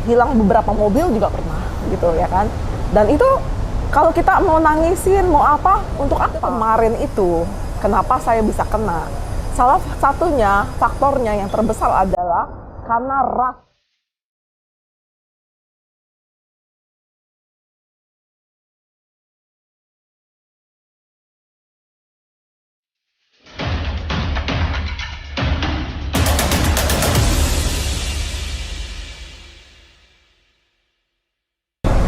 hilang beberapa mobil juga pernah gitu ya kan. Dan itu kalau kita mau nangisin mau apa untuk apa? Kemarin itu kenapa saya bisa kena? Salah satunya faktornya yang terbesar adalah karena ras.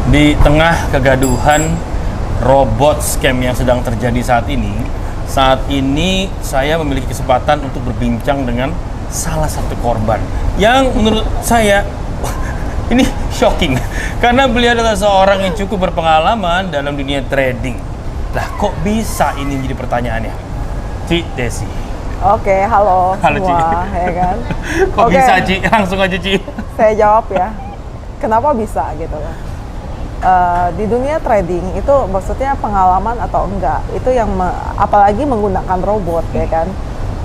Di tengah kegaduhan robot scam yang sedang terjadi saat ini saya memiliki kesempatan untuk berbincang dengan salah satu korban yang menurut saya ini shocking karena beliau adalah seorang yang cukup berpengalaman dalam dunia trading. Lah kok bisa ini jadi pertanyaannya? Ci Desi. Oke, halo Halo, semua, Ci. ya kan? Kok bisa, Ci? Langsung aja, Ci. Saya jawab ya. Kenapa bisa gitu loh? Di dunia trading itu maksudnya pengalaman atau enggak itu yang apalagi menggunakan robot ya kan,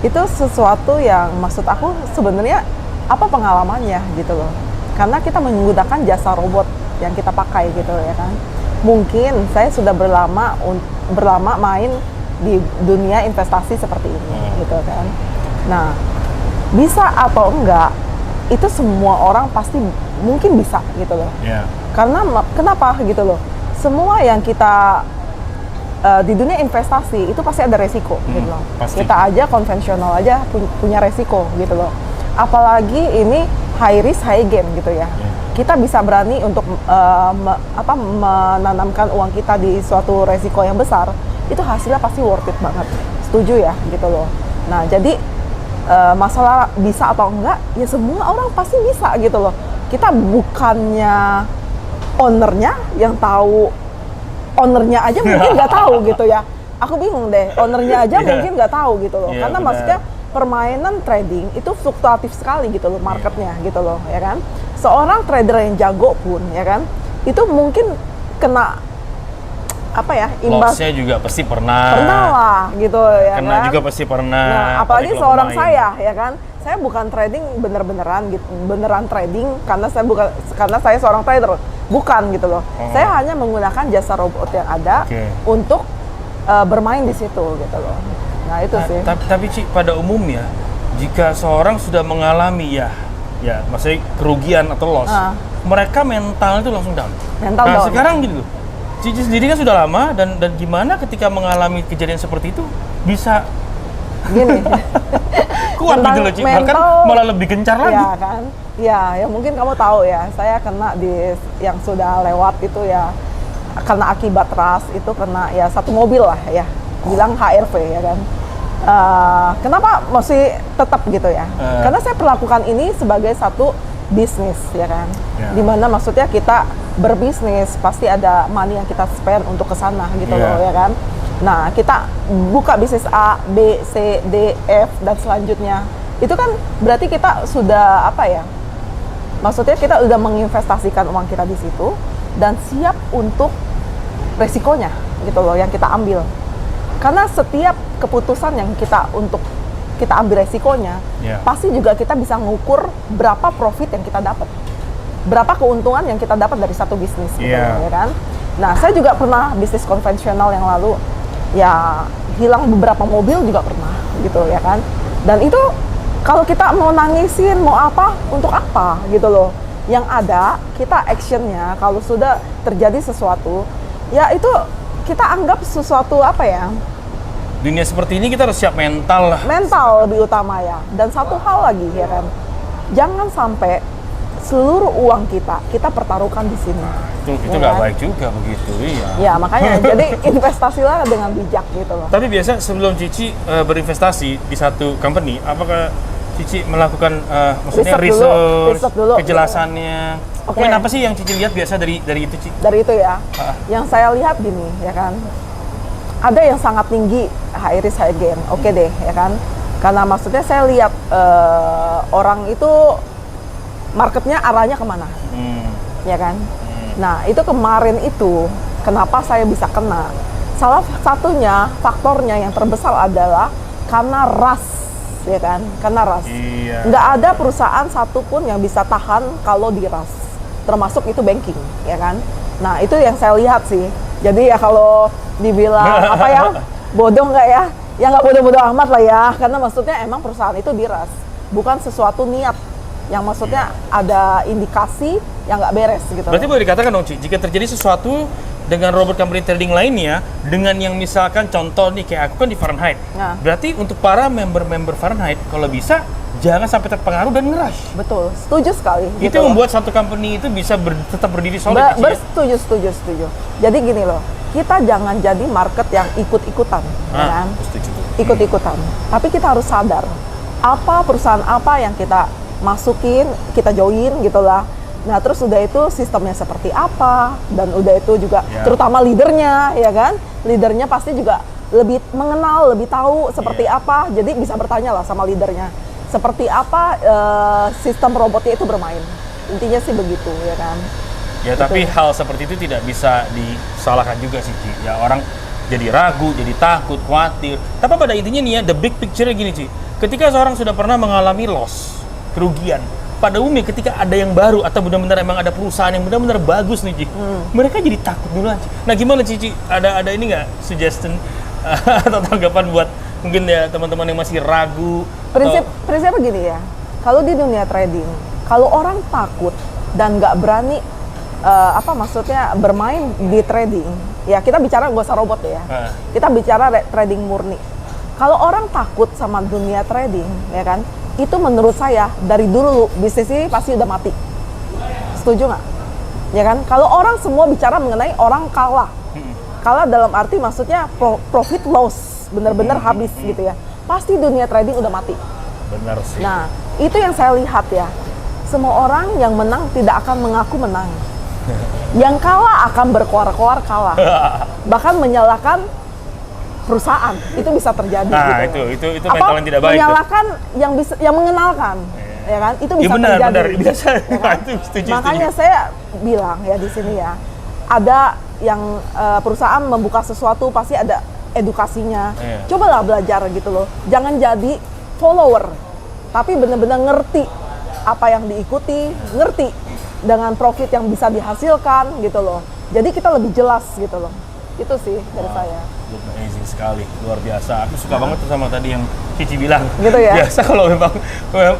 itu sesuatu yang maksud aku sebenarnya apa pengalamannya gitu loh, karena kita menggunakan jasa robot yang kita pakai gitu ya kan. Mungkin saya sudah berlama main di dunia investasi seperti ini gitu kan. Nah, bisa atau enggak itu semua orang pasti mungkin bisa gitu loh. Yeah. Karena kenapa gitu loh, semua yang kita di dunia investasi itu pasti ada resiko gitu loh. Pasti. Kita aja konvensional aja punya resiko gitu loh, apalagi ini high risk high gain gitu ya. Kita bisa berani untuk menanamkan uang kita di suatu resiko yang besar, itu hasilnya pasti worth it banget, setuju ya gitu loh. Nah jadi masalah bisa atau enggak ya semua orang pasti bisa gitu loh. Kita bukannya ownernya yang tahu, ownernya aja mungkin nggak tahu gitu ya. Aku bingung deh, ownernya aja mungkin nggak tahu gitu loh. Karena benar. maksudnya permainan trading itu fluktuatif sekali gitu loh marketnya gitu loh ya kan. Seorang trader yang jago pun ya kan, itu mungkin kena apa ya, imbas. Loss-nya juga pasti pernah lah gitu ya kena kan. juga pasti pernah. Nah, apalagi seorang pemain. saya ya kan, saya bukan trading beneran gitu, beneran trading karena saya seorang trader, bukan gitu loh. Saya hanya menggunakan jasa robot yang ada untuk bermain di situ gitu loh. Nah itu sih. Tapi Ci, pada umumnya jika seorang sudah mengalami maksudnya kerugian atau loss, mereka mental itu langsung down. Mental nah down. Sekarang gitu loh, Cici sendiri kan sudah lama dan gimana ketika mengalami kejadian seperti itu bisa gini kuat gitu loh, Ci, bahkan malah lebih gencar lagi. Ya kan, ya mungkin kamu tahu ya, saya kena di yang sudah lewat itu ya, kena akibat ras itu kena ya satu mobil lah ya, bilang HRV ya kan. Kenapa masih tetap gitu ya? Karena saya perlakukan ini sebagai satu bisnis ya kan, dimana maksudnya kita berbisnis pasti ada money yang kita spend untuk kesana gitu loh ya kan. Nah kita buka bisnis A, B, C, D, F dan selanjutnya itu kan berarti kita sudah apa ya? Maksudnya kita udah menginvestasikan uang kita di situ dan siap untuk resikonya gitu loh yang kita ambil. Karena setiap keputusan yang kita ambil resikonya, pasti juga kita bisa ngukur berapa profit yang kita dapat, berapa keuntungan yang kita dapat dari satu bisnis gitu ya kan. Nah saya juga pernah bisnis konvensional yang lalu ya hilang beberapa mobil juga pernah gitu ya kan. Dan itu kalau kita mau nangisin mau apa untuk apa gitu loh, yang ada kita actionnya kalau sudah terjadi sesuatu ya itu kita anggap sesuatu apa ya, dunia seperti ini kita harus siap mental lah. Mental lebih utama ya. Dan satu hal lagi ya kan, jangan sampai seluruh uang kita pertaruhkan di sini. Itu nggak baik juga begitu, iya. Ya makanya jadi investasilah dengan bijak gitu loh. Tapi biasa sebelum Cici berinvestasi di satu company, apakah Cici melakukan maksudnya research dulu, kejelasannya? Poin apa sih yang Cici lihat biasa dari itu, Ci? Dari itu ya. Yang saya lihat gini ya kan, ada yang sangat tinggi high risk high gain, oke deh ya kan. Karena maksudnya saya lihat orang itu marketnya arahnya kemana, ya kan. Nah itu kemarin itu kenapa saya bisa kena? Salah satunya faktornya yang terbesar adalah karena ras, ya kan? Karena ras. Nggak ada perusahaan satupun yang bisa tahan kalau diras. termasuk itu banking, ya kan? Nah, itu yang saya lihat sih. Jadi ya kalau dibilang apa ya, bodoh nggak ya? Ya nggak bodoh-bodoh amat lah ya, karena maksudnya emang perusahaan itu diras, bukan sesuatu niat yang maksudnya ada indikasi yang nggak beres gitu. Berarti boleh dikatakan dong, Ci, jika terjadi sesuatu dengan robot company trading lainnya, dengan yang misalkan contoh nih kayak aku kan di Fahrenheit, Nah. berarti untuk para member-member Fahrenheit, kalau bisa jangan sampai terpengaruh dan nge-rush. Betul, setuju sekali. Itu gitu yang loh. membuat satu company itu bisa tetap berdiri solid. Ya, Ci, ya? Setuju. Jadi gini loh, kita jangan jadi market yang ikut-ikutan, ya kan? Setuju. Ikut-ikutan. Tapi kita harus sadar, apa perusahaan apa yang kita masukin, kita join gitu lah. Nah, terus udah itu sistemnya seperti apa, dan udah itu juga Ya. terutama leadernya, ya kan? Leadernya pasti juga lebih mengenal, lebih tahu seperti apa. Jadi bisa bertanya lah sama leadernya, seperti apa sistem robotnya itu bermain. Intinya sih begitu, ya kan? Ya, tapi hal seperti itu tidak bisa disalahkan juga sih, Ci. Ya, orang jadi ragu, jadi takut, khawatir. Tapi pada intinya nih ya, the big picture-nya gini, Ci. Ketika seorang sudah pernah mengalami loss, kerugian, pada umumnya ketika ada yang baru atau benar-benar emang ada perusahaan yang benar-benar bagus nih, Ci, mereka jadi takut duluan, Ci. Nah, gimana, Ci? Ada ini nggak suggestion atau tanggapan buat mungkin ya teman-teman yang masih ragu? Prinsipnya begini ya, kalau di dunia trading, kalau orang takut dan nggak berani maksudnya bermain di trading, ya kita bicara nggak usah robot ya, kita bicara trading murni. Kalau orang takut sama dunia trading, ya kan, itu menurut saya dari dulu bisnis ini pasti udah mati. Setuju nggak? Ya kan, kalau orang semua bicara mengenai orang kalah, kalah dalam arti maksudnya profit loss, benar-benar habis gitu ya, pasti dunia trading udah mati. Benar sih. Nah, itu yang saya lihat ya. Semua orang yang menang tidak akan mengaku menang. Yang kalah akan berkoar-koar kalah. Bahkan menyalahkan perusahaan. Itu bisa terjadi Nah, gitu. itu mental yang tidak baik. Menyalahkan yang mengenalkan. Ya kan? Itu bisa benar, terjadi. benar. Biasa. Ya kan? Itu setuju. Makanya saya bilang ya di sini ya, ada yang perusahaan membuka sesuatu pasti ada edukasinya. Cobalah belajar gitu loh. Jangan jadi follower, tapi benar-benar ngerti apa yang diikuti, ngerti dengan profit yang bisa dihasilkan gitu loh. Jadi kita lebih jelas gitu loh. Itu sih dari saya. Amazing sekali, luar biasa. Aku suka banget tuh sama tadi yang Cici bilang. Gitu ya? Biasa kalau memang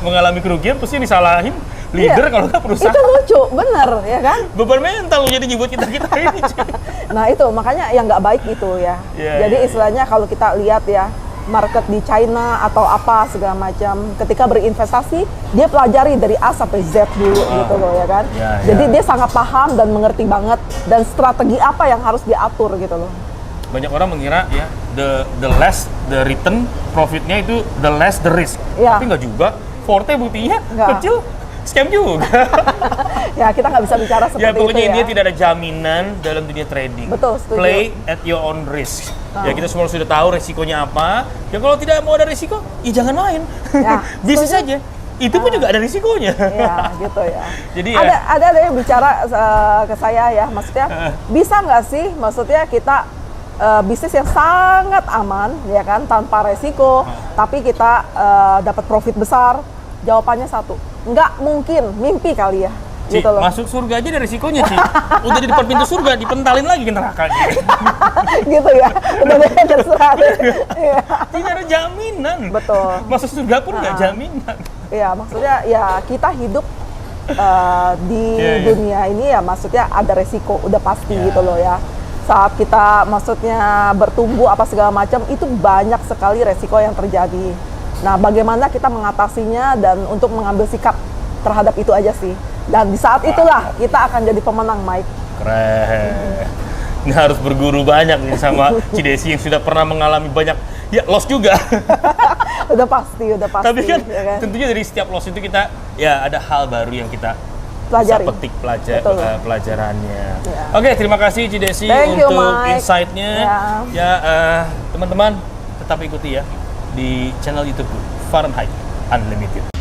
mengalami kerugian pasti disalahin leader kalau nggak perusahaan. Itu lucu, bener ya kan? Beban mental jadi buat kita ini. Ci. Nah itu makanya yang nggak baik itu ya. Jadi istilahnya kalau kita lihat ya, market di China atau apa segala macam, ketika berinvestasi dia pelajari dari A sampai Z dulu gitu loh ya kan. Jadi dia sangat paham dan mengerti banget dan strategi apa yang harus diatur gitu loh. Banyak orang mengira ya the less the return profitnya itu the less the risk. Ya. Tapi nggak juga. Forte buktinya Nggak. kecil, scam juga. Ya kita nggak bisa bicara seperti Ya pokoknya itu intinya ya. tidak ada jaminan dalam dunia trading. Betul, setuju. Play at your own risk. Ya kita semua sudah tahu resikonya apa. Ya kalau tidak mau ada risiko, ya jangan main. Ya, Bisnis setuju. saja. Itu pun juga ada risikonya. Ya gitu ya. Jadi ya, ada yang bicara ke saya ya, maksudnya bisa nggak sih, maksudnya kita bisnis yang sangat aman ya kan, tanpa resiko, tapi kita dapat profit besar. Jawabannya satu, nggak mungkin, mimpi kali ya. Ci, Gitu loh. masuk surga aja ada risikonya, Ci. Udah di depan pintu surga, dipentalin lagi ke neraka. Gitu ya, udah deh terserah. Iya. Tidak ada jaminan. Betul. Masuk surga pun nggak jaminan. Iya, maksudnya ya kita hidup di Iya. dunia ini ya, maksudnya ada resiko, udah pasti gitu loh ya. Saat kita maksudnya bertumbuh apa segala macam, itu banyak sekali resiko yang terjadi. Nah, bagaimana kita mengatasinya dan untuk mengambil sikap terhadap itu aja sih. Dan di saat itulah kita akan jadi pemenang, Mike. Keren. Ini harus berguru banyak nih sama Cidesi yang sudah pernah mengalami banyak ya loss juga. Udah pasti. Tapi kan ya kan? tentunya dari setiap loss itu kita ya ada hal baru yang kita Pelajari. bisa petik Betul. pelajarannya. Ya. Oke, terima kasih Cidesi Thank you, untuk Mike. insight-nya. Ya. Teman-teman tetap ikuti ya di channel YouTube Fahrenheit Unlimited.